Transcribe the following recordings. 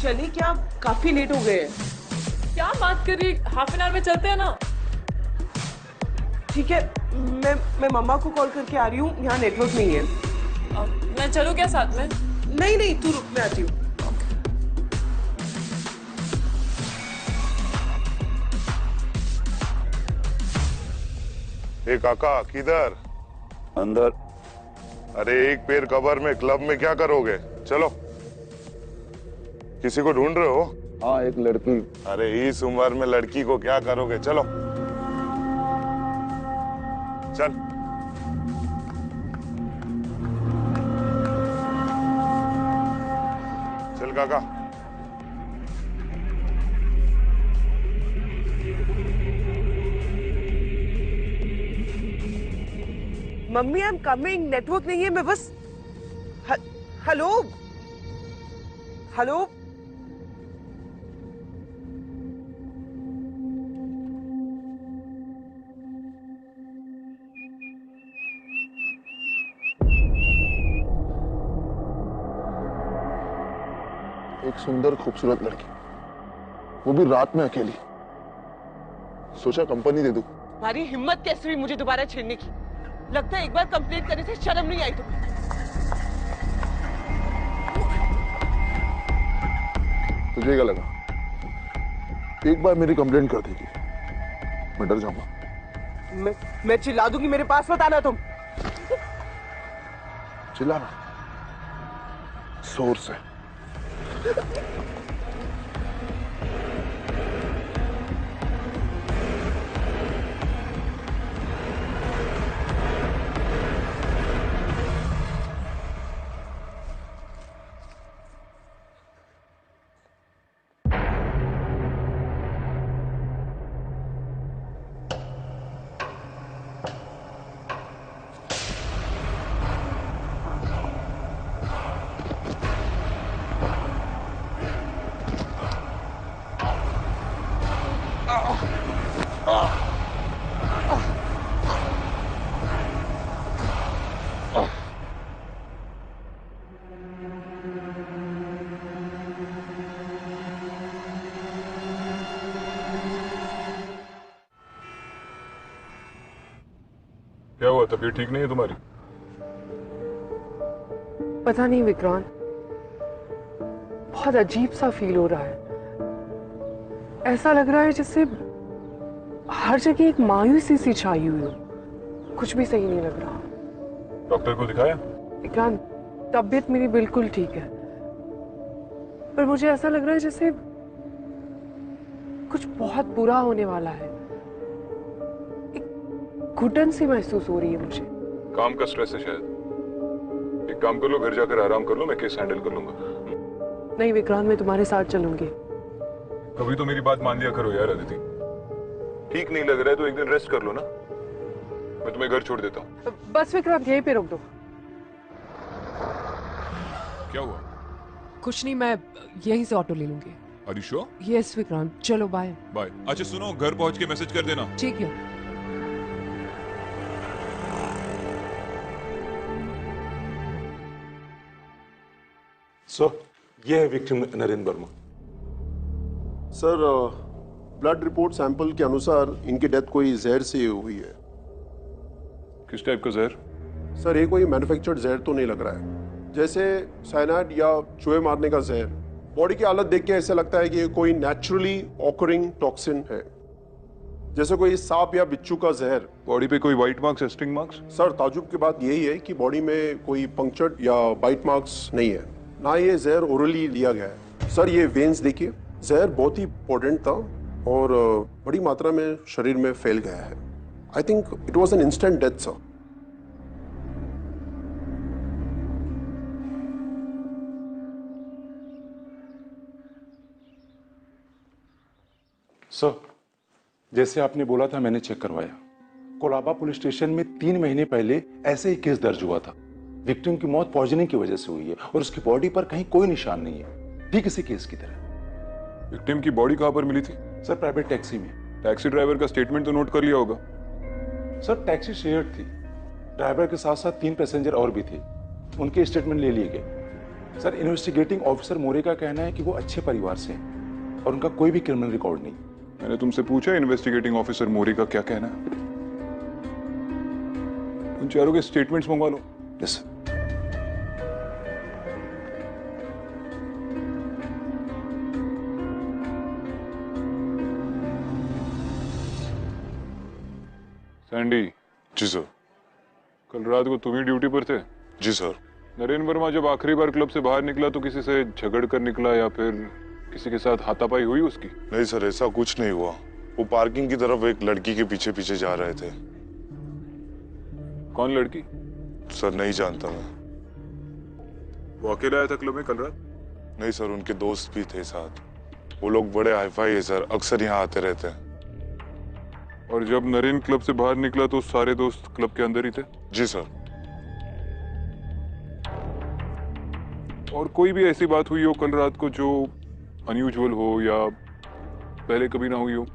चलिए क्या, काफी लेट हो गए। क्या बात कर रही, हाफ एन आवर में चलते हैं ना। ठीक है, मैं मम्मा को कॉल करके आ रही हूँ, यहाँ नेटवर्क नहीं है। मैं चलूँ क्या साथ में? नहीं नहीं, तू रुक, मैं आती हूँ। ए काका, किधर? अंदर। अरे एक पैर कबर में, क्लब में क्या करोगे? चलो। किसी को ढूंढ रहे हो? हाँ, एक लड़की। अरे इस उम्र में लड़की को क्या करोगे? चलो चल। चल काका। Mummy I am coming, network नहीं है, मैं बस हेलो हेलो। एक सुंदर खूबसूरत लड़की, वो भी रात में अकेली। सोचा कंपनी दे दूं। तुम्हारी हिम्मत कैसे हुई मुझे दोबारा छेड़ने की? लगता है एक बार कंप्लेंट करने से शर्म नहीं आई तुम्हें। तुझे क्या लगा एक बार मेरी कंप्लेंट कर देगी मैं डर जाऊंगा? मैं चिल्ला दूंगी, मेरे पास मत आना तुम। चिल्लाना जोर से। क्या हुआ? तबीयत ठीक नहीं है तुम्हारी? पता नहीं विक्रांत, बहुत अजीब सा फील हो रहा है। ऐसा लग रहा है जैसे हर जगह एक मायूसी सी छाई हुई हो। कुछ भी सही नहीं लग रहा। डॉक्टर को दिखाया? विक्रांत, तबीयत मेरी बिल्कुल ठीक है, पर मुझे ऐसा लग रहा है जैसे कुछ बहुत बुरा होने वाला है। एक घुटन सी महसूस हो रही है मुझे। काम का स्ट्रेस है शायद। एक काम कर लो, घर जाकर आराम कर लो, मैं केस हैंडल कर लूंगा। नहीं विक्रांत, मैं तुम्हारे साथ चलूंगी। कभी तो मेरी बात मान लिया करो यार अदिति। ठीक नहीं लग रहा है तो एक दिन रेस्ट कर लो ना, मैं तुम्हें घर छोड़ देता हूँ। बस विक्रांत, यहीं पे रोक दो। क्या हुआ? कुछ नहीं, मैं यहीं से ऑटो ले लूंगी। Are you sure? Yes Vikrant, चलो बाय। बाय। अच्छा सुनो, घर पहुंच के मैसेज कर देना। ठीक है। सर, ये है victim Narendra Verma. Sir, blood report sample के अनुसार इनकी डेथ कोई जहर से हुई है। किस टाइप का जहर? सर, ये कोई मैन्युफैक्चर्ड जहर तो नहीं लग रहा है, जैसे साइनाइड या चूहे मारने का जहर। बॉडी की हालत देख के ऐसा लगता है कि ये कोई नेचुरली ऑकरिंग टॉक्सिन है, जैसे कोई सांप या बिच्छू का जहर। बॉडी पे कोई white marks, sting marks? Sir, ताजुब की बात यही है कि बॉडी में कोई पंक्चर्ड या बाइट मार्क्स नहीं है, ना ये जहर ओरली लिया गया है। सर, ये वेन्स देखिए, जहर बहुत ही पोटेंट था और बड़ी मात्रा में शरीर में फैल गया है। I think it was an instant death sir. Sir, जैसे आपने बोला था मैंने चेक करवाया। कोलाबा पुलिस स्टेशन में 3 महीने पहले ऐसे ही केस दर्ज हुआ था। विक्टिम की मौत पॉइजनिंग की वजह से हुई है और उसकी बॉडी पर कहीं कोई निशान नहीं है, ठीक इसी केस की तरह। विक्टिम की बॉडी कहां पर मिली थी? सर, प्राइवेट टैक्सी में। टैक्सी ड्राइवर का स्टेटमेंट तो नोट कर लिया होगा? सर, टैक्सी शेयर्ड थी, ड्राइवर के साथ साथ 3 पैसेंजर और भी थे, उनके स्टेटमेंट ले लिए गए। सर इन्वेस्टिगेटिंग ऑफिसर मोरे का कहना है कि वो अच्छे परिवार से हैं और उनका कोई भी क्रिमिनल रिकॉर्ड नहीं। मैंने तुमसे पूछा इन्वेस्टिगेटिंग ऑफिसर मोरी का क्या कहना है? उन चारों के स्टेटमेंट्स मंगवा लो। Yes sir. सैंडी। जी सर। कल रात को तुम ही ड्यूटी पर थे? जी सर। नरेन वर्मा जब आखिरी बार क्लब से बाहर निकला तो किसी से झगड़ कर निकला या फिर किसी के साथ हाथापाई हुई उसकी? नहीं सर, ऐसा कुछ नहीं हुआ। वो पार्किंग की तरफ एक लड़की के पीछे पीछे जा रहे थे। कौन लड़की? सर नहीं जानता मैं। वो अकेला आया था क्लब में कल रात? नहीं सर, उनके दोस्त भी थे साथ। वो लोग बड़े हाईफाई है सर, अक्सर यहाँ आते रहते हैं। और जब नरेन क्लब से बाहर निकला तो सारे दोस्त क्लब के अंदर ही थे? जी सर। और कोई भी ऐसी बात हुई हो कल रात को जो अनयूजुअल हो या पहले कभी ना हुई हो?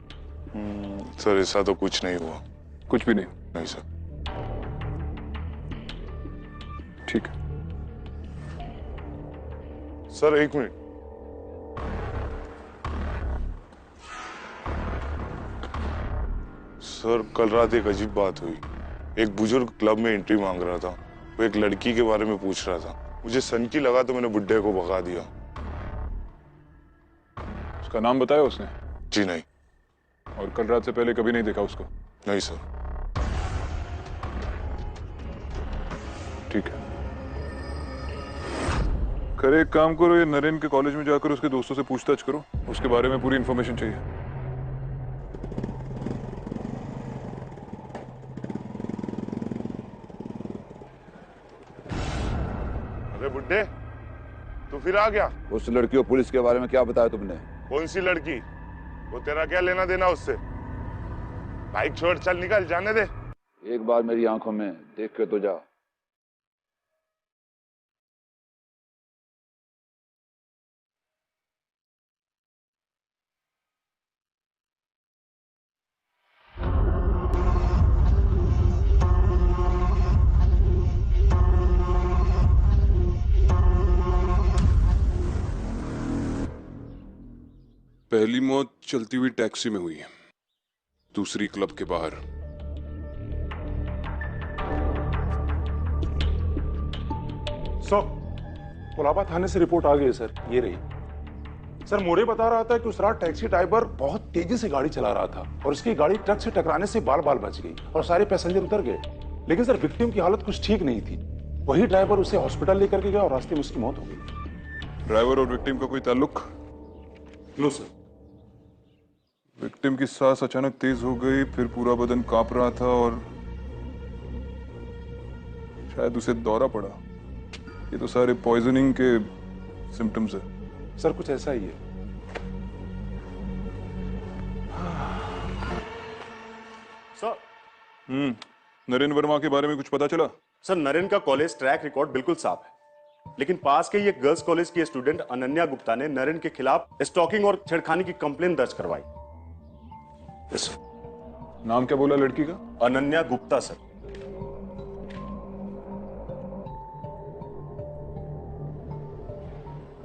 सर ऐसा तो कुछ नहीं हुआ। कुछ भी नहीं? नहीं सर। ठीक है सर, एक मिनट। सर कल रात एक अजीब बात हुई। एक बुजुर्ग क्लब में एंट्री मांग रहा था। वो एक लड़की के बारे में पूछ रहा था। मुझे सनकी लगा तो मैंने बुड्ढे को भगा दिया। उसका नाम बताया उसने? जी नहीं। और कल रात से पहले कभी नहीं देखा उसको? नहीं सर। ठीक है। करे एक काम करो, ये नरेन के कॉलेज में जाकर उसके दोस्तों से पूछताछ करो, उसके बारे में पूरी इंफॉर्मेशन चाहिए। अरे बुड्ढे, तू फिर आ गया? उस लड़की और पुलिस के बारे में क्या बताया तुमने? कौन सी लड़की? वो तेरा क्या लेना देना उससे? बाइक छोड़, चल निकल, जाने दे। एक बार मेरी आंखों में देख के तो जा। पहली मौत चलती हुई टैक्सी में हुई है, दूसरी क्लब के बाहर। कोलाबा थाने से रिपोर्ट आ गई है सर, ये रही। सर मोरे बता रहा था कि उस रात टैक्सी ड्राइवर बहुत तेजी से गाड़ी चला रहा था और उसकी गाड़ी ट्रक से टकराने से बाल बाल बच गई और सारे पैसेंजर उतर गए। लेकिन सर विक्टिम की हालत कुछ ठीक नहीं थी। वही ड्राइवर उसे हॉस्पिटल लेकर के गया और रास्ते में उसकी मौत हो गई। ड्राइवर और विक्टिम का कोई ताल्लुक? No sir. विक्टिम की सांस अचानक तेज हो गई, फिर पूरा बदन कांप रहा था और शायद उसे दौरा पड़ा। ये तो सारे पॉइजनिंग के सिम्टम्स है। सर कुछ ऐसा ही है। सर। नरेन वर्मा के बारे में कुछ पता चला? सर नरेन का कॉलेज ट्रैक रिकॉर्ड बिल्कुल साफ है, लेकिन पास के ही एक गर्ल्स कॉलेज की स्टूडेंट अनन्या गुप्ता ने नरेन के खिलाफ स्टॉकिंग और छेड़खानी की कंप्लेन दर्ज करवाई। नाम क्या बोला लड़की का? अनन्या गुप्ता सर।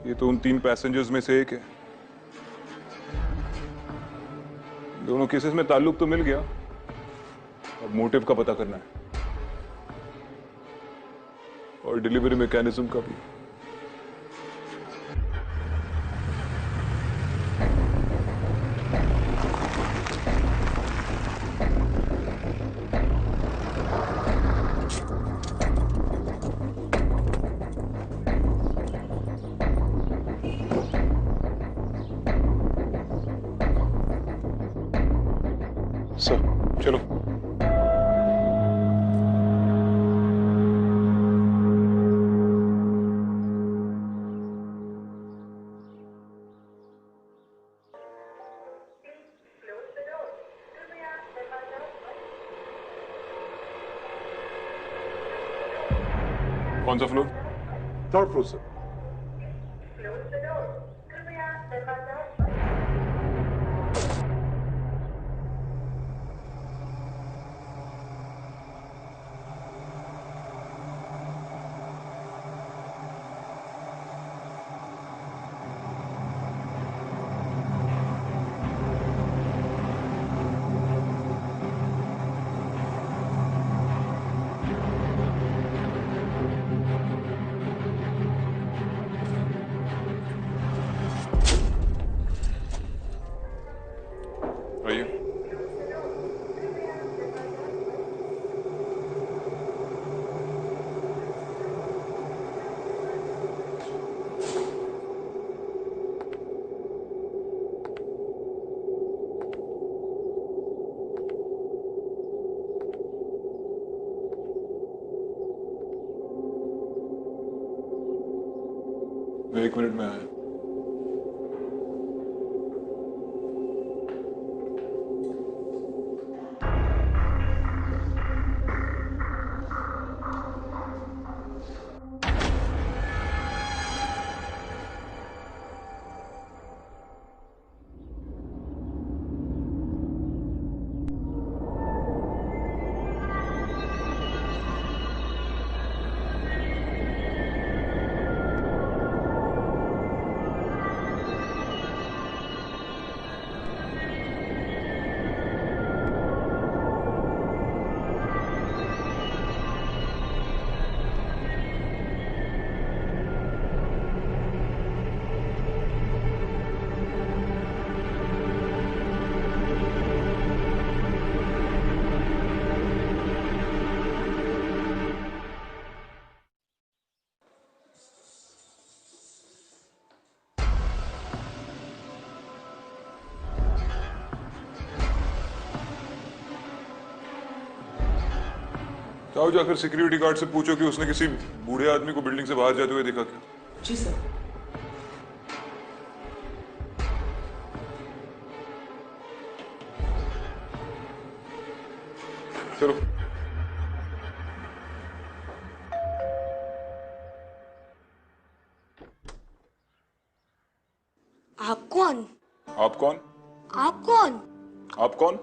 ये तो उन 3 पैसेंजर्स में से एक है। दोनों केसेस में ताल्लुक तो मिल गया, अब मोटिव का पता करना है और डिलीवरी मैकेनिज्म का भी। सर चलो। कौन सा floor? Third floor sir. 1 minute में आया। जाओ जाकर सिक्योरिटी गार्ड से पूछो कि उसने किसी बूढ़े आदमी को बिल्डिंग से बाहर जाते हुए देखा क्या। जी सर। चलो। आप कौन? आप कौन? आप कौन? आप कौन?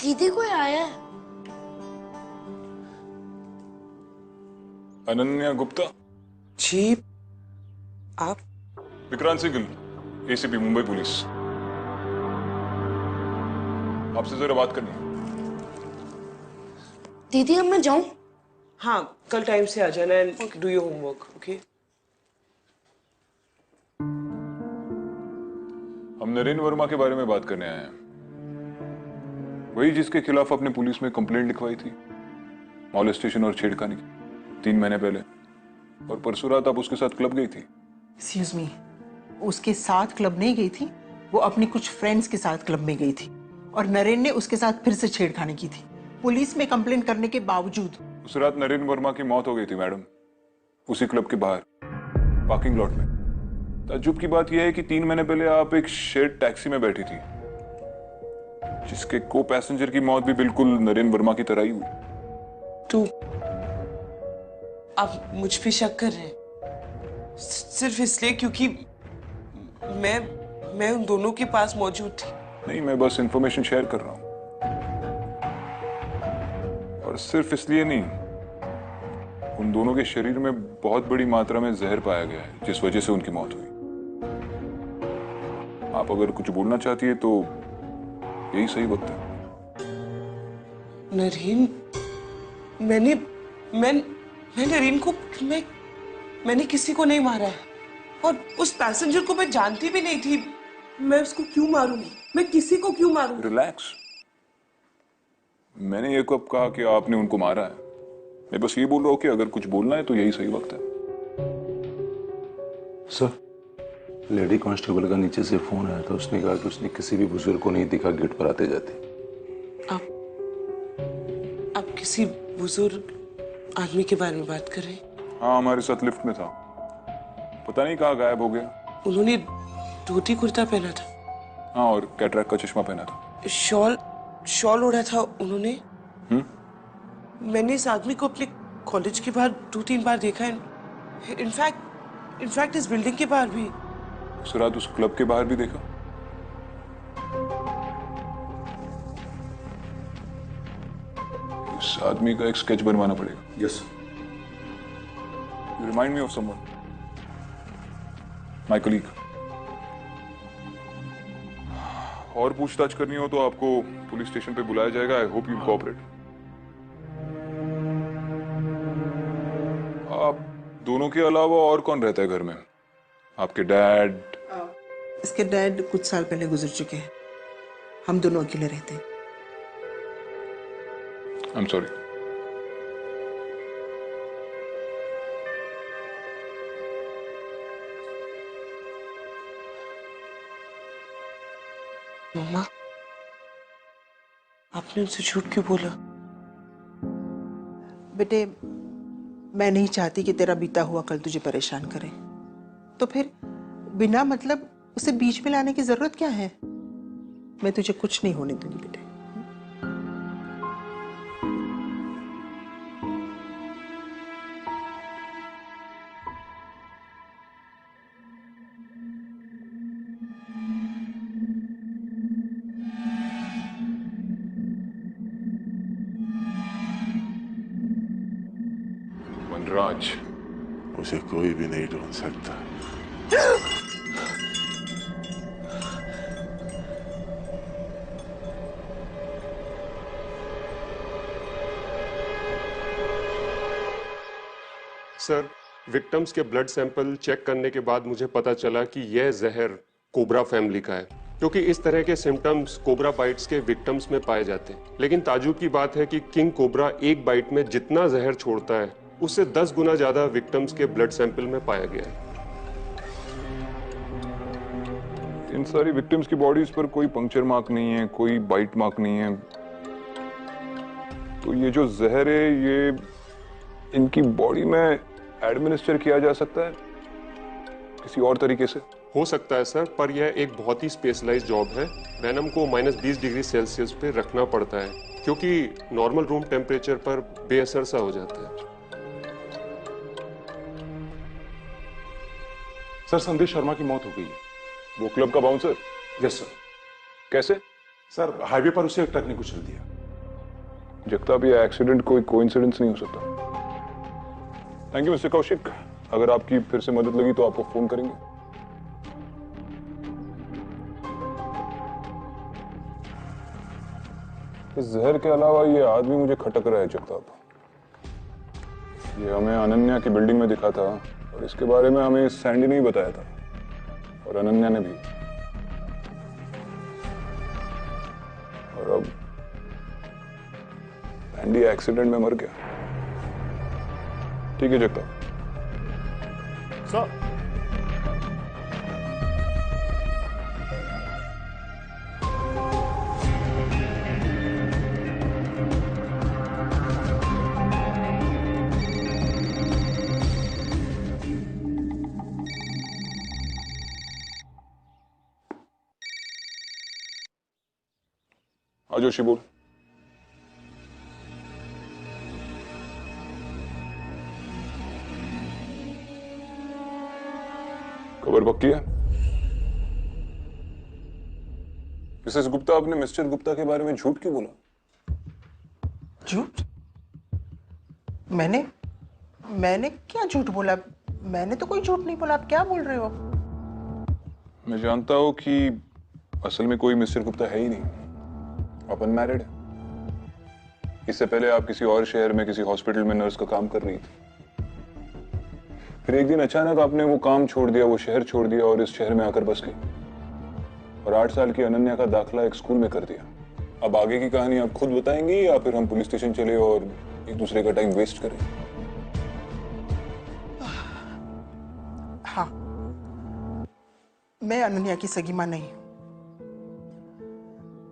दीदी कोई आया है? अनन्या गुप्ता। जी आप? Vikrant Singh, ACP Mumbai police. आपसे जरा बात करनी है। दीदी अब मैं जाऊं? हाँ, कल टाइम से आ जाना and do your homework, okay? हम नरेन वर्मा के बारे में बात करने आए हैं। वही जिसके खिलाफ आपने पुलिस में कंप्लेंट लिखवाई थी, मॉलेस्टेशन और छेड़खानी की, 3 महीने पहले। और परसों रात आप उसके साथ क्लब गई थी। एक्सक्यूज मी, उसके साथ क्लब नहीं गई थी, वो अपने कुछ फ्रेंड्स के साथ क्लब में गई थी और नरेन ने उसके साथ फिर से छेड़खानी की थी। पुलिस में कंप्लेंट करने के बावजूद उस रात नरेन वर्मा की मौत हो गई थी मैडम, उसी क्लब के बाहर पार्किंग लॉट में। ताज्जुब की बात यह है कि 3 महीने पहले आप एक शेयर्ड टैक्सी में बैठी थी, जिसके को पैसेंजर की मौत भी बिल्कुल नरेन वर्मा की तरह ही हुई। तो आप मुझ पे शक कर रहे हैं सिर्फ इसलिए क्योंकि मैं उन दोनों के पास मौजूद थी? नहीं, मैं बस इंफॉर्मेशन शेयर कर रहा हूं। और सिर्फ इसलिए नहीं, उन दोनों के शरीर में बहुत बड़ी मात्रा में जहर पाया गया है, जिस वजह से उनकी मौत हुई। आप अगर कुछ बोलना चाहती है तो यही सही वक्त है। नरेन, मैं नरेन को मैंने किसी को नहीं मारा है और उस पैसेंजर को मैं जानती भी नहीं थी। मैं उसको क्यों मारूंगी? मैं किसी को क्यों मारूंगी? रिलैक्स। मैंने ये कब कहा कि आपने उनको मारा है? मैं बस ये बोल रहा हूं कि अगर कुछ बोलना है तो यही सही वक्त है। सर, लेडी कांस्टेबल का नीचे से फोन आया था। उसने कहा कि उसने किसी भी बुजुर्ग को नहीं देखा गेट पर आते जाते। आप किसी बुजुर्ग आदमी के बारे में बात कर रहे हैं? हाँ, हमारे साथ लिफ्ट में था, पता नहीं कहाँ गायब हो गया। उन्होंने धोती कुर्ता पहना था। हाँ, और कैटरैक्ट का चश्मा पहना था। शॉल ओढ़ा था उन्होंने। मैंने इस आदमी को अपने कॉलेज के बाहर 2-3 बार देखा है। इनफैक्ट इस बिल्डिंग के बाहर भी। उस रात उस क्लब के बाहर भी देखा। इस आदमी का एक स्केच बनवाना पड़ेगा। Yes. You remind me of someone. My colleague. और पूछताछ करनी हो तो आपको पुलिस स्टेशन पे बुलाया जाएगा। I hope you cooperate. आप दोनों के अलावा और कौन रहता है घर में? आपके डैड? इसके डैड कुछ साल पहले गुजर चुके हैं। हम दोनों अकेले रहते हैं। I am sorry. मम्मा, आपने उनसे झूठ क्यों बोला? बेटे, मैं नहीं चाहती कि तेरा बीता हुआ कल तुझे परेशान करे। तो फिर बिना मतलब उसे बीच में लाने की जरूरत क्या है? मैं तुझे कुछ नहीं होने दूंगी बेटे। वनराज, उसे कोई भी नहीं ढूंढ सकता। सर, विक्टिम्स के ब्लड सैंपल चेक करने के बाद मुझे पता चला कि यह जहर कोबरा फैमिली का है, क्योंकि इस तरह के सिम्टम्स कोबरा बाइट्स के विक्टिम्स में पाए जाते हैं। लेकिन ताज्जुब की बात है कि किंग कोबरा एक बाइट में जितना जहर छोड़ता है उससे 10 गुना ज्यादा विक्टिम्स के ब्लड सैंपल में पाया गया है। इन सारी विक्टिम्स की बॉडीज पर कोई पंक्चर मार्क नहीं है, कोई बाइट मार्क नहीं है, तो ये जो जहर है ये इनकी बॉडी में एडमिनिस्टर किया जा सकता है किसी और तरीके से? हो सकता है सर, पर यह एक बहुत ही स्पेशलाइज्ड जॉब है। वेनम को -20 डिग्री सेल्सियस पे रखना पड़ता है, क्योंकि नॉर्मल रूम टेम्परेचर पर बेअसर सा हो जाता है। सर, संदेश शर्मा की मौत हो गई है। वो क्लब का बाउंसर? Yes sir. कैसे? सर, हाईवे पर उसे एक ट्रक ने कुचल दिया। जगताप, ये एक्सीडेंट कोई कोइंसिडेंस नहीं हो सकता। थैंक यू मिस्टर कौशिक, अगर आपकी फिर से मदद लगी तो आपको फोन करेंगे। इस जहर के अलावा ये आदमी मुझे खटक रहा है जगताप। ये हमें अनन्या की बिल्डिंग में दिखा था और इसके बारे में हमें सैंडी ने ही बताया था, और अनन्या ने भी। और अब सैंडी एक्सीडेंट में मर गया। ठीक है जगताप। सर, हाँ जोशी बोल। खबर पक्की है? मिसेस गुप्ता, आपने मिस्टर गुप्ता के बारे में झूठ क्यों बोला? झूठ? मैंने क्या झूठ बोला? मैंने तो कोई झूठ नहीं बोला। आप क्या बोल रहे हो? मैं जानता हूं कि असल में कोई मिस्टर गुप्ता है ही नहीं। आप अनमैरिड है। इससे पहले आप किसी और शहर में किसी हॉस्पिटल में नर्स का काम कर रही थी। फिर एक दिन अचानक आपने वो काम छोड़ दिया, वो शहर छोड़ दिया और इस शहर में आकर बस गई, और 8 साल की अनन्या का दाखिला एक स्कूल में कर दिया। अब आगे की कहानी आप खुद बताएंगी या फिर हम पुलिस स्टेशन चले और एक दूसरे का टाइम वेस्ट करें? हाँ, मैं अनन्या की सगी मां नहीं।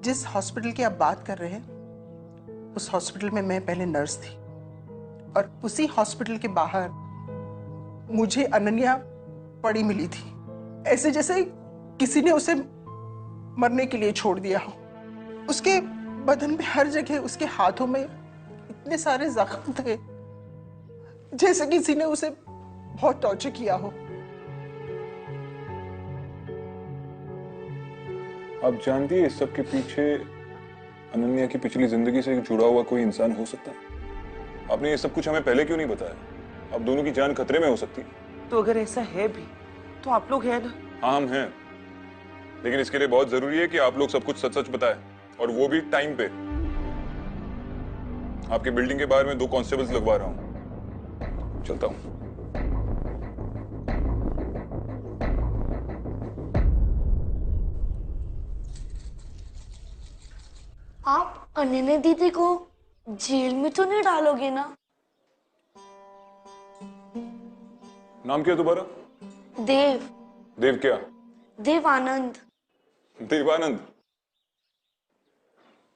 जिस हॉस्पिटल की आप बात कर रहे हैं उस हॉस्पिटल में मैं पहले नर्स थी, और उसी हॉस्पिटल के बाहर मुझे अनन्या पड़ी मिली थी, ऐसे जैसे किसी ने उसे मरने के लिए छोड़ दिया हो। उसके बदन में हर जगह, उसके हाथों में इतने सारे जख्म थे जैसे किसी ने उसे बहुत टॉर्चर किया हो। आप जानती है इस सब के पीछे अनन्या की पिछली जिंदगी से जुड़ा हुआ कोई इंसान हो सकता है? आपने ये सब कुछ हमें पहले क्यों नहीं बताया? अब दोनों की जान खतरे में हो सकती है। तो अगर ऐसा है भी तो आप लोग हैं ना? हाँ, हम हैं, लेकिन इसके लिए बहुत जरूरी है कि आप लोग सब कुछ सच सच बताएं, और वो भी टाइम पे। आपके बिल्डिंग के बाहर में 2 कांस्टेबल्स लगवा रहा हूं। चलता हूं। आप अनन्या दीदी को जेल में तो नहीं डालोगे ना? नाम क्या दोबारा? देव। देव क्या? देवानंद। देवानंद?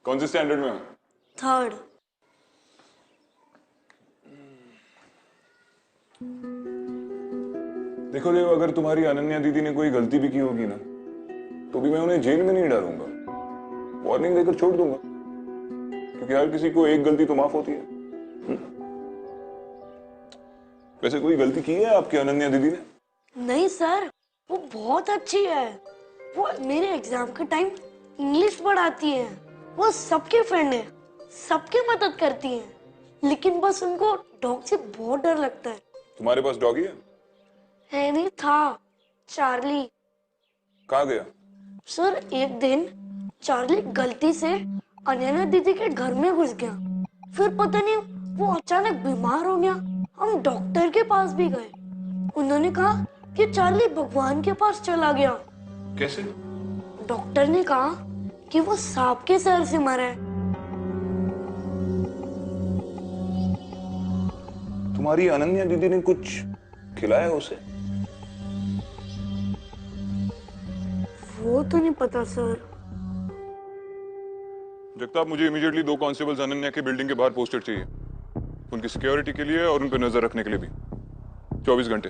कौन से स्टैंडर्ड में हो? 3rd। देखो देव, अगर तुम्हारी अनन्या दीदी ने कोई गलती भी की होगी ना, तो भी मैं उन्हें जेल में नहीं डालूंगा, वार्निंग देकर छोड़ दूंगा, क्योंकि हर किसी को एक गलती तो माफ होती है। वैसे कोई गलती की है आपकी अनन्या दीदी ने? नहीं सर, वो बहुत अच्छी है। वो मेरे एग्जाम के टाइम इंग्लिश पढ़ाती है। वो सबके फ्रेंड है, सबकी मदद करती है, लेकिन बस उनको डॉग से बहुत डर लगता है। तुम्हारे पास डॉगी है नहीं, था चार्ली। कहाँ गया? सर एक दिन चार्ली गलती से अनन्या दीदी के घर में घुस गया, फिर पता नहीं वो अचानक बीमार हो गया। हम डॉक्टर के पास भी गए, उन्होंने कहा कि चार्ली भगवान के पास चला गया। कैसे? डॉक्टर ने कहा कि वो सांप के जहर से मरा है। तुम्हारी अनन्या दीदी ने कुछ खिलाया उसे? वो तो नहीं पता सर। जगताप, मुझे इमीडिएटली 2 कांस्टेबल्स अनन्या के बिल्डिंग के बाहर पोस्टेड चाहिए, उनकी सिक्योरिटी के लिए और उन पर नजर रखने के लिए भी, 24 घंटे।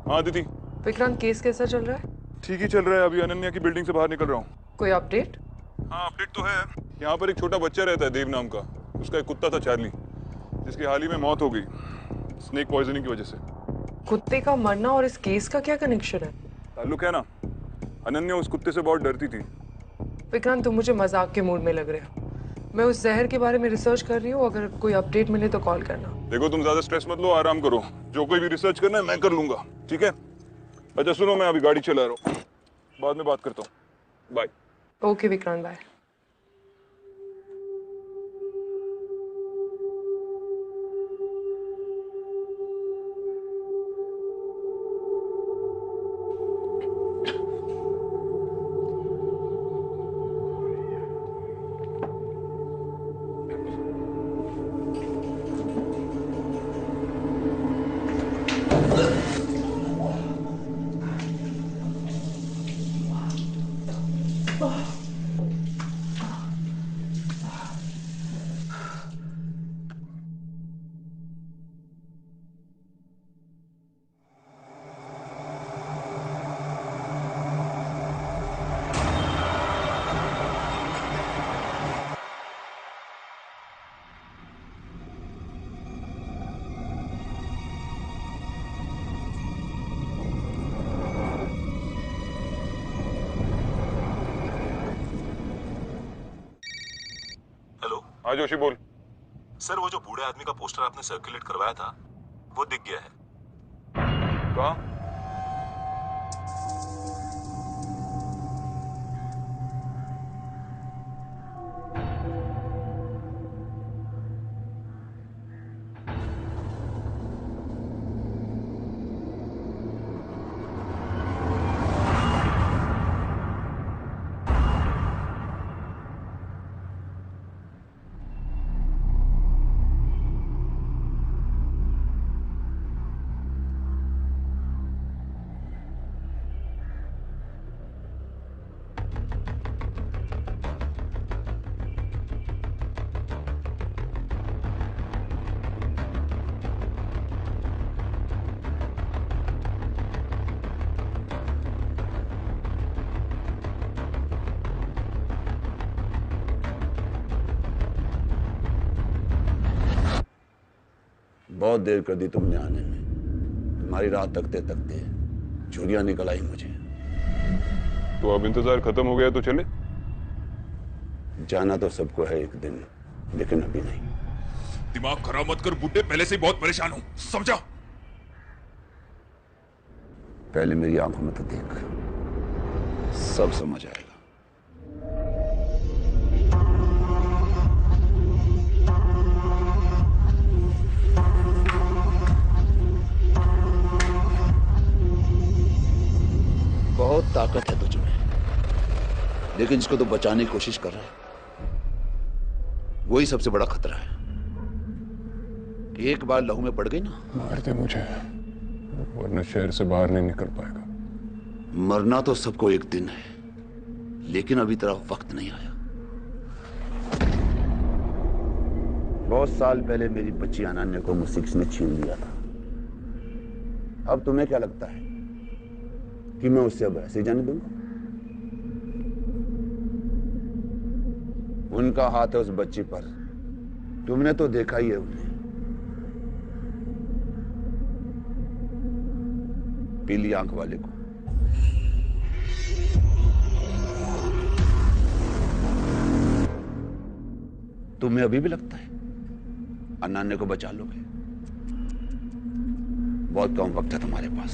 हाँ दीदी। विक्रांत, केस कैसा चल रहा है? ठीक ही चल रहा है, अभी अनन्या की बिल्डिंग से बाहर निकल रहा हूँ। कोई अपडेट? हाँ अपडेट तो है। यहाँ पर एक छोटा बच्चा रहता है देव नाम का, उसका एक कुत्ता था चार्ली, जिसकी हाल ही में मौत हो गई स्नेक पॉइजनिंग की वजह से। कुत्ते का मरना और इस केस का क्या कनेक्शन है? ताल्लुक है ना, अनन्या उस कुत्ते से बहुत डरती थी। विक्रांत, तुम मुझे मजाक के मूड में लग रहे हो। मैं उस जहर के बारे में रिसर्च कर रही हूँ, अगर कोई अपडेट मिले तो कॉल करना। देखो तुम ज्यादा स्ट्रेस मत लो, आराम करो, जो कोई भी रिसर्च करना है मैं कर लूंगा, ठीक है? अच्छा सुनो, मैं अभी गाड़ी चला रहा हूँ, बाद में बात करता हूँ, बाय। Okay Vikrant, bye. हाँ जोशी बोल। सर, वो जो बूढ़े आदमी का पोस्टर आपने सर्कुलेट करवाया था, वो दिख गया है। कहाँ? बहुत देर कर दी तुमने आने में। तुम्हारी राह तकते तकते चुरियां निकल आई मुझे। तो अब इंतजार खत्म हो गया तो चले? जाना तो सबको है एक दिन, लेकिन अभी नहीं। दिमाग खराब मत कर बुड्ढे, पहले से ही बहुत परेशान हूं, समझा? पहले मेरी आंखों में तो देख, सब समझ आएगा। बहुत ताकत है तुझ में, लेकिन जिसको तो बचाने की कोशिश कर रहा है, वही सबसे बड़ा खतरा है। एक बार लहू में पड़ गई ना, मार दे मुझे, वरना शहर से बाहर नहीं निकल पाएगा। मरना तो सबको एक दिन है, लेकिन अभी तेरा वक्त नहीं आया। बहुत साल पहले मेरी बच्ची अनन्या को मुझसे किसी ने छीन लिया था। अब तुम्हें क्या लगता है कि मैं उससे अब ऐसे ही जाने दूंगा? उनका हाथ है उस बच्ची पर, तुमने तो देखा ही है उन्हें। पीली आंख वाले को। तुम्हें अभी भी लगता है अनन्या को बचा लोगे? बहुत कम वक्त है तुम्हारे पास।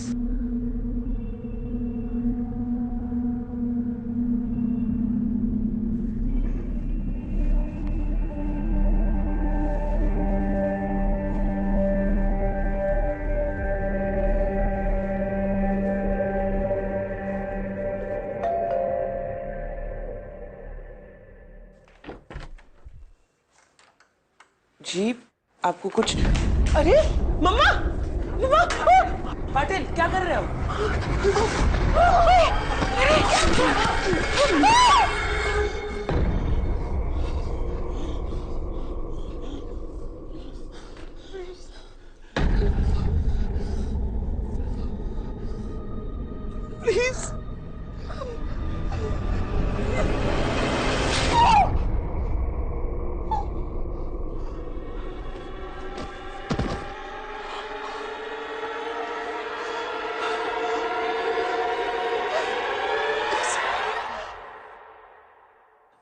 जी आपको कुछ? अरे मम्मा, मम्मा! पाटिल क्या कर रहे हो? प्लीज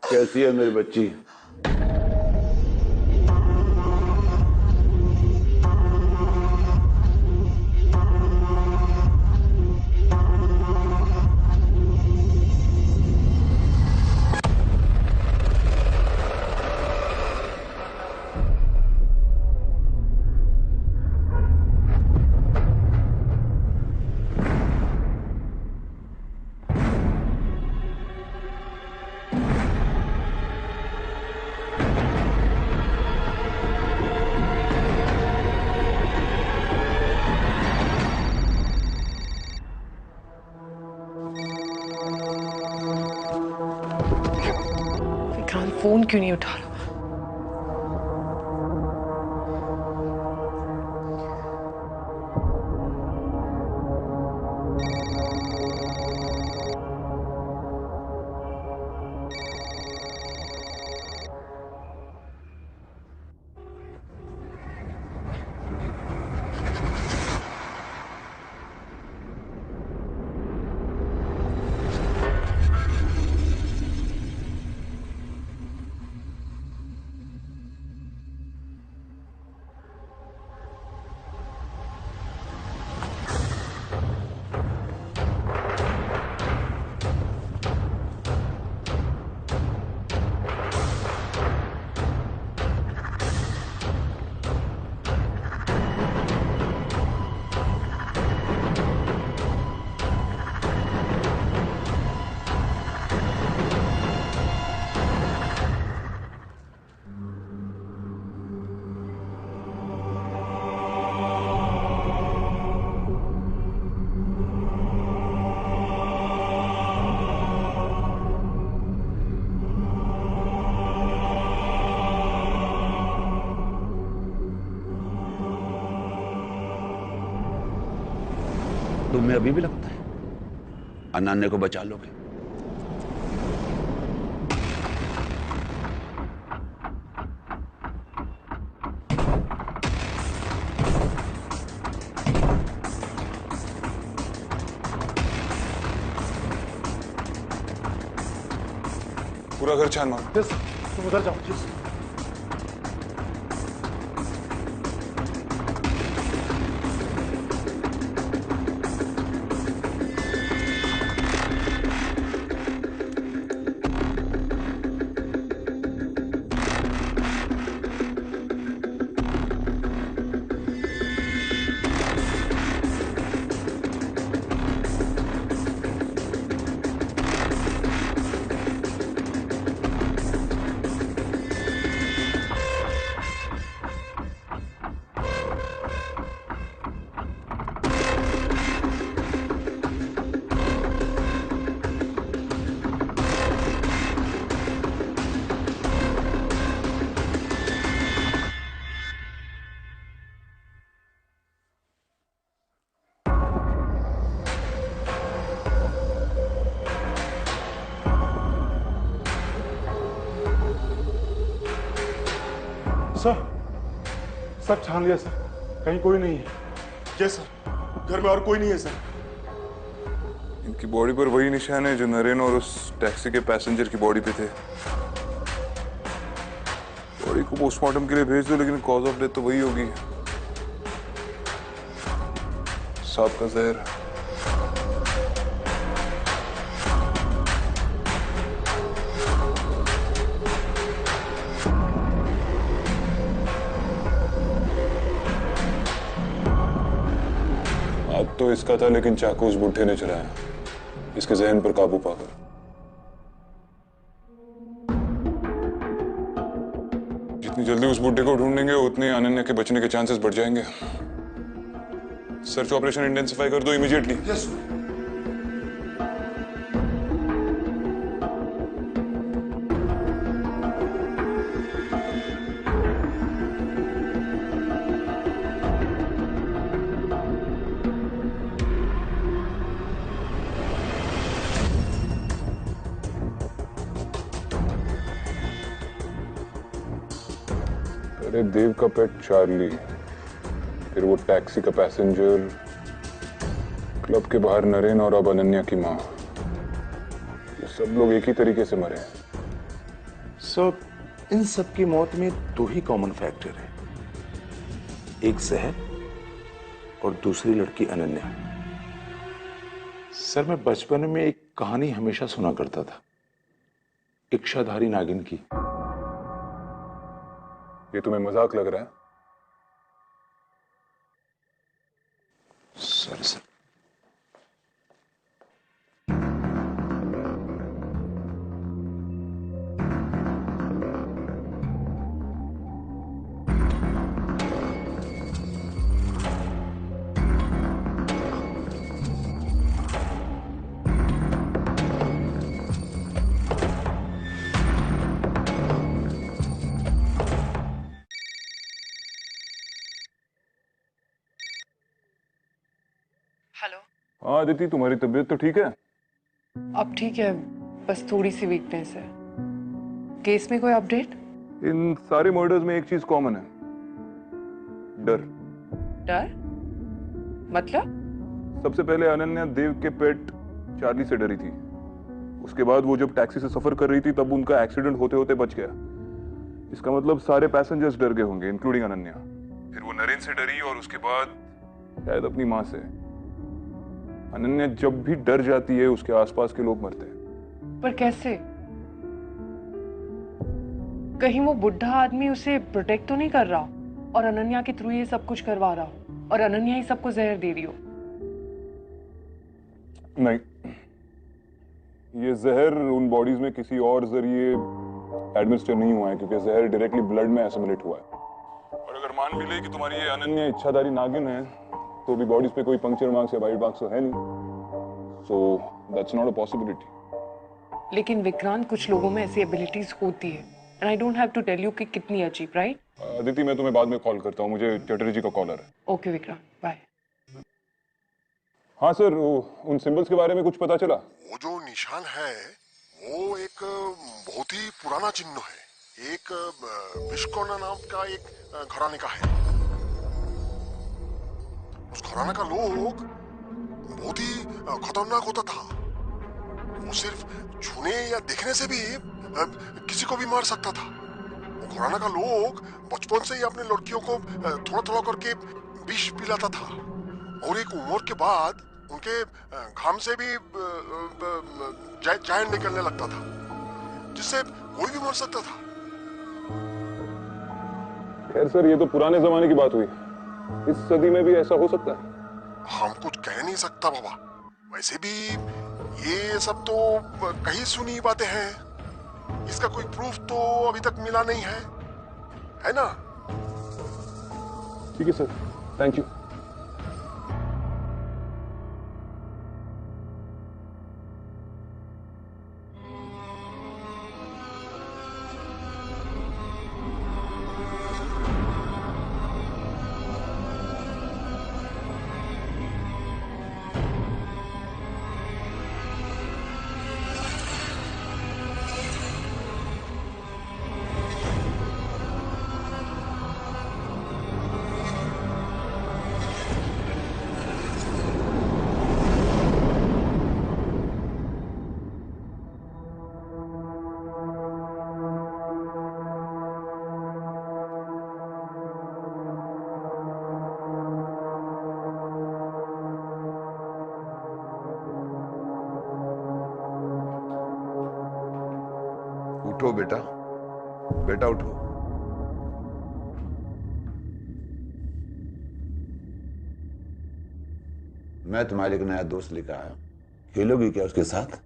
कैसी है मेरी बच्ची? फोन क्यों नहीं उठा रहा? तुम्हें अभी भी लगता है अनन्या को बचा लोगे? पूरा घर छान मारो। तुम उधर जाओ। सब छान लिया सर, कहीं कोई नहीं है। यस सर, घर में और कोई नहीं है सर। इनकी बॉडी पर वही निशान है जो नरेन और उस टैक्सी के पैसेंजर की बॉडी पे थे। बॉडी को पोस्टमार्टम के लिए भेज दो, लेकिन कॉज ऑफ डेथ तो वही होगी, सांप का जहर। हाथ तो इसका था, लेकिन चाकू उस बुढ़े ने चलाया, इसके जहन पर काबू पाकर। जितनी जल्दी उस बुढ़े को ढूंढेंगे उतने अनन्या के बचने के चांसेस बढ़ जाएंगे। सर्च ऑपरेशन इंटेंसिफाई कर दो इमीडिएटली। यस। अरे देव का पेट चार्ली, फिर वो टैक्सी का पैसेंजर, क्लब के बाहर नरेन और अब अनन्या की माँ, ये सब लोग एक ही तरीके से मरे हैं। सब इन सब की मौत में दो ही कॉमन फैक्टर है, एक जहर और दूसरी लड़की अनन्या। सर मैं बचपन में एक कहानी हमेशा सुना करता था, इच्छाधारी नागिन की। ये तुम्हें मजाक लग रहा है? Sir hello. हाँ अदिति, तुम्हारी तबीयत तो ठीक है? अब ठीक है, बस थोड़ी सी वीकनेस है। केस में कोई अपडेट? इन सारे मर्डर्स में एक चीज कॉमन है, डर। डर मतलब? सबसे पहले अनन्या देव के पेट चार्ली से डरी थी। उसके बाद वो जब टैक्सी से सफर कर रही थी तब उनका एक्सीडेंट होते होते बच गया। इसका मतलब सारे पैसेंजर्स डर गए होंगे, इंक्लूडिंग अनन्या। फिर वो नरेन से डरी और उसके बाद शायद अपनी माँ से। अनन्या जब भी डर जाती है उसके आसपास के लोग मरते हैं। पर कैसे? कहीं वो बुढ़ा आदमी उसे प्रोटेक्ट तो नहीं कर रहा और अनन्या के थ्रू ये सब कुछ करवा रहा हो और अनन्या ही सबको जहर दे रही हो? नहीं, ये जहर उन बॉडीज में किसी और जरिए एडमिनिस्टर नहीं हुआ है, क्योंकि जहर डायरेक्टली ब्लड में एसिमिलेट हुआ है। और अगर मान भी ले कि तुम्हारी ये अनन्या इच्छाधारी नागिन है, तो भी बॉडीज पे कोई पंक्चर मार्क्स या बाइट मार्क्स तो है नहीं, so that's not a possibility. लेकिन विक्रांत, कुछ लोगों में ऐसी एबिलिटीज होती है, and I don't have to tell you कि कितनी अजीब, राइट? अदिति, मैं तुम्हें बाद में कॉल करता हूँ, मुझे चटर्जी का कॉलर है। Okay Vikrant, bye. हाँ सर, उन सिंबल्स के बारे में कुछ पता चला? वो जो निशान है वो एक बहुत ही पुराना चिन्ह है, एक विश्वकर्मा नाम का एक घराने का है। उस घराने का लोग बहुत ही खतरनाक होता था। वो सिर्फ छूने या देखने से भी किसी को भी मार सकता था। वो घराने का लोग बचपन से ही अपने लड़कियों को थोड़ा थोड़ा करके विष पिलाता था, और एक उम्र के बाद उनके घाम से भी जान निकलने लगता था, जिससे कोई भी मर सकता था। खैर सर, ये तो पुराने जमाने की बात हुई, इस सदी में भी ऐसा हो सकता है? हम कुछ कह नहीं सकता बाबा। वैसे भी ये सब तो कहीं सुनी बातें हैं, इसका कोई प्रूफ तो अभी तक मिला नहीं है ना? ठीक है सर, थैंक यू। उठो बेटा, बेटा उठो। मैं तुम्हारे एक नया दोस्त लेकर आया हूं, खेलोगी क्या उसके साथ?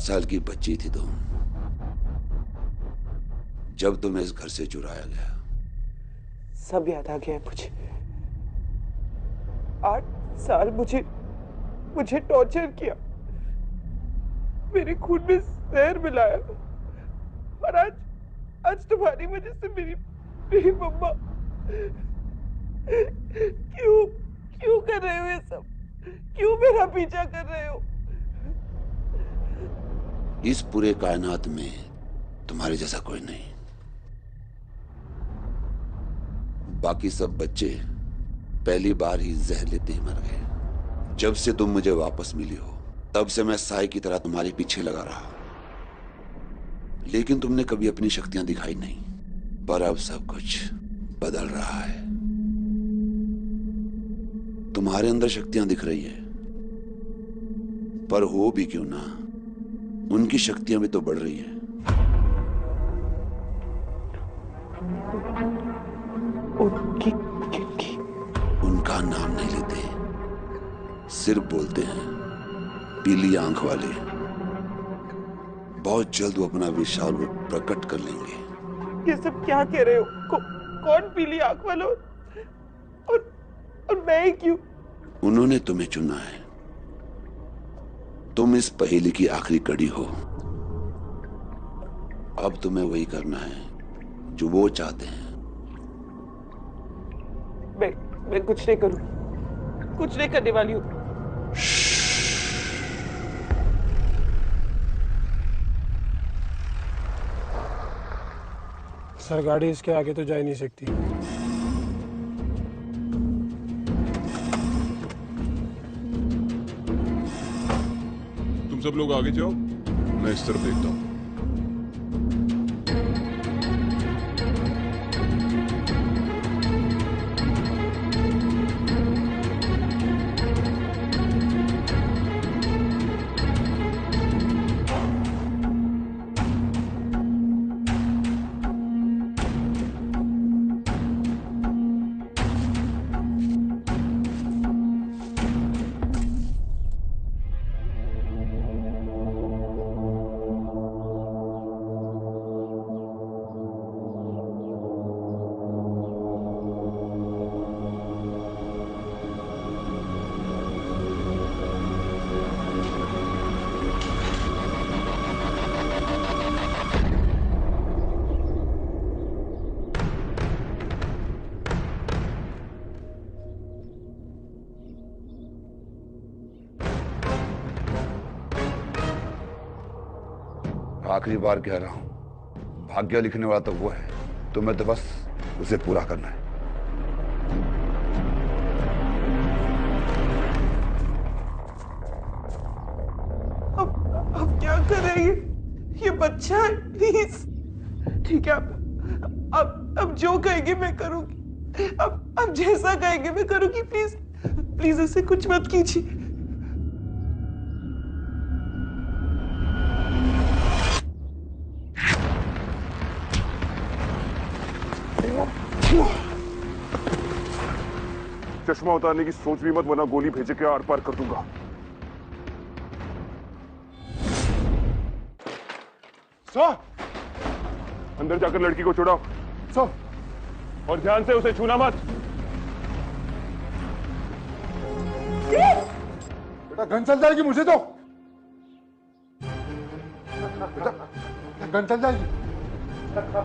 साल की बच्ची थी तुम जब तुम्हें इस घर से चुराया गया। सब याद आ गया है मुझे। 8 साल मुझे टॉर्चर किया, मेरे खून में जहर मिलाया, और आज तुम्हारी वजह से मेरी मम्मा। क्यों कर रहे हो ये सब? क्यों मेरा पीछा कर रहे हो? इस पूरे कायनात में तुम्हारे जैसा कोई नहीं। बाकी सब बच्चे पहली बार ही जहर लेते ही मर गए। जब से तुम मुझे वापस मिली हो तब से मैं साई की तरह तुम्हारे पीछे लगा रहा, लेकिन तुमने कभी अपनी शक्तियां दिखाई नहीं। पर अब सब कुछ बदल रहा है। तुम्हारे अंदर शक्तियां दिख रही है, पर हो भी क्यों ना, उनकी शक्तियां भी तो बढ़ रही हैं। उनका नाम नहीं लेते, सिर्फ बोलते हैं पीली आंख वाले। बहुत जल्द वो अपना विशाल रूप प्रकट कर लेंगे। ये सब क्या कह रहे हो? कौन पीली आंख वाला? और मैं क्यों? उन्होंने तुम्हें चुना है। तुम इस पहेली की आखिरी कड़ी हो। अब तुम्हें वही करना है जो वो चाहते हैं। मैं कुछ नहीं करूं, कुछ नहीं करने वाली हूं। सर गाड़ी इसके आगे तो जा ही नहीं सकती। तुम सब लोग आगे जाओ, मैं इस तरफ देखता हूं। आखिरी बार कह रहा हूं, भाग्य लिखने वाला तो वो है, तुम्हें तो बस उसे पूरा करना है। अब क्या करें? ये बच्चा है, प्लीज। ठीक है, अब जो कहेंगे मैं करूंगी। अब जैसा कहेंगे मैं करूंगी, प्लीज प्लीज उसे कुछ मत कीजिए। चश्मा उतारने की सोच भी मत, वरना गोली भेजे के आर पार कर दूंगा। सर, अंदर जाकर लड़की को छुड़ाओ। सर, और ध्यान से उसे छूना मत। बेटा गन चल जाएगी, मुझे दो। बेटा गन चल जाएगी,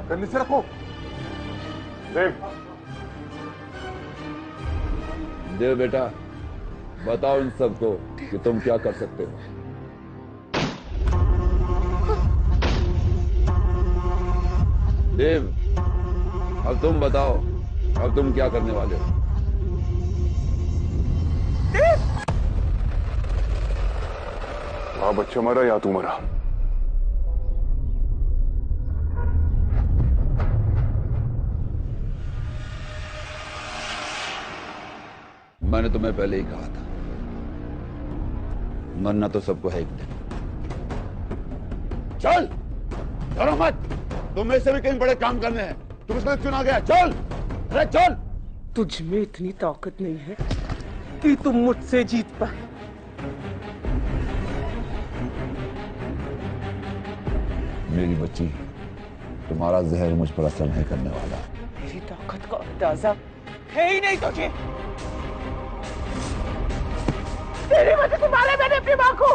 गन नीचे रखो। देव बेटा, बताओ इन सबको कि तुम क्या कर सकते हो। देव, अब तुम बताओ, अब तुम क्या करने वाले हो। हाँ, बच्चा मरा या तू मरा। मैंने तुम्हें पहले ही कहा था, मरना तो सबको है एक दिन। चल, डरो मत, तुम्हें से भी कहीं बड़े काम करने हैं। तुम इसमें क्यों आ गया? चल, अरे चल। तुझ में इतनी ताकत नहीं है कि तुम मुझसे जीत पाए। मेरी बच्ची, तुम्हारा जहर मुझ पर असर नहीं करने वाला। मेरी ताकत का अंदाजा है ही नहीं तुझे। तेरी वजह से मारा मैंने अपनी माँ को,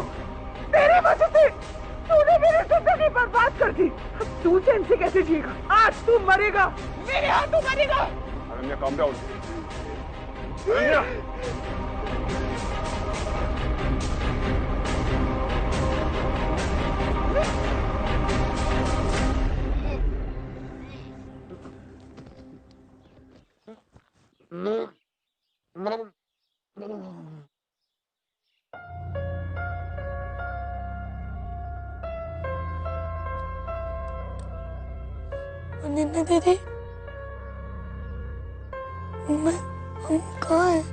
तेरी वजह से तूने मेरी जिंदगी बर्बाद कर दी। अब तू चैन से कैसे जिएगा? आज तू मरेगा, मेरे हाथों मरेगा। Ananya, calm down. अनन्या, अनन्या दीदी, हम कहाँ हैं?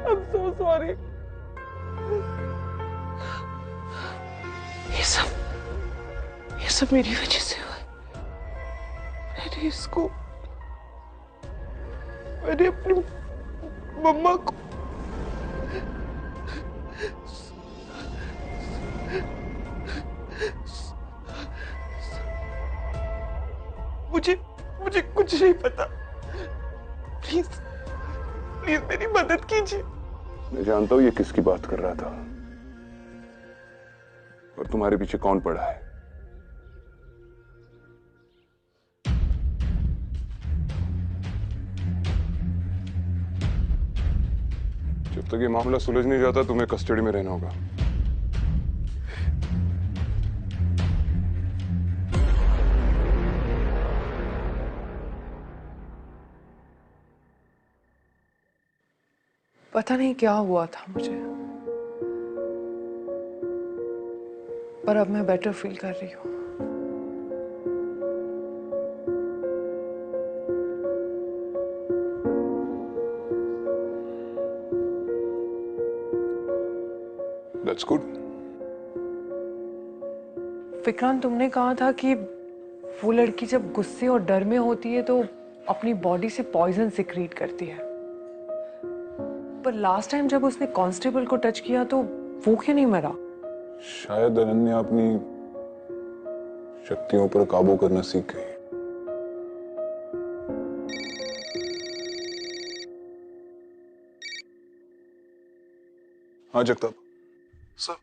I'm so sorry. ये सब मेरी वजह से हुआ। मैंने अपनी मम्मा को मुझे कुछ नहीं पता। प्लीज मेरी मदद कीजिए। मैं जानता हूं ये किसकी बात कर रहा था और तुम्हारे पीछे कौन पड़ा है। जब तक ये मामला सुलझ नहीं जाता, तुम्हें कस्टडी में रहना होगा। पता नहीं क्या हुआ था मुझे, पर अब मैं बेटर फील कर रही हूँ। That's good. विक्रांत, तुमने कहा था कि वो लड़की जब गुस्से और डर में होती है तो अपनी बॉडी से पॉइजन सिक्रीट करती है, पर लास्ट टाइम जब उसने कांस्टेबल को टच किया तो वो क्यों नहीं मरा? शायद अनन्या अपनी शक्तियों पर काबू करना सीख गई। हाँ जगताप। सर,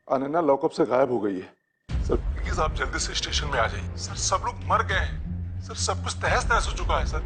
अनन्या लॉकअप से गायब हो गई है। सर प्लीज आप जल्दी से स्टेशन में आ जाइए। सर सब लोग मर गए हैं। सर सब कुछ तहस नहस हो चुका है। सर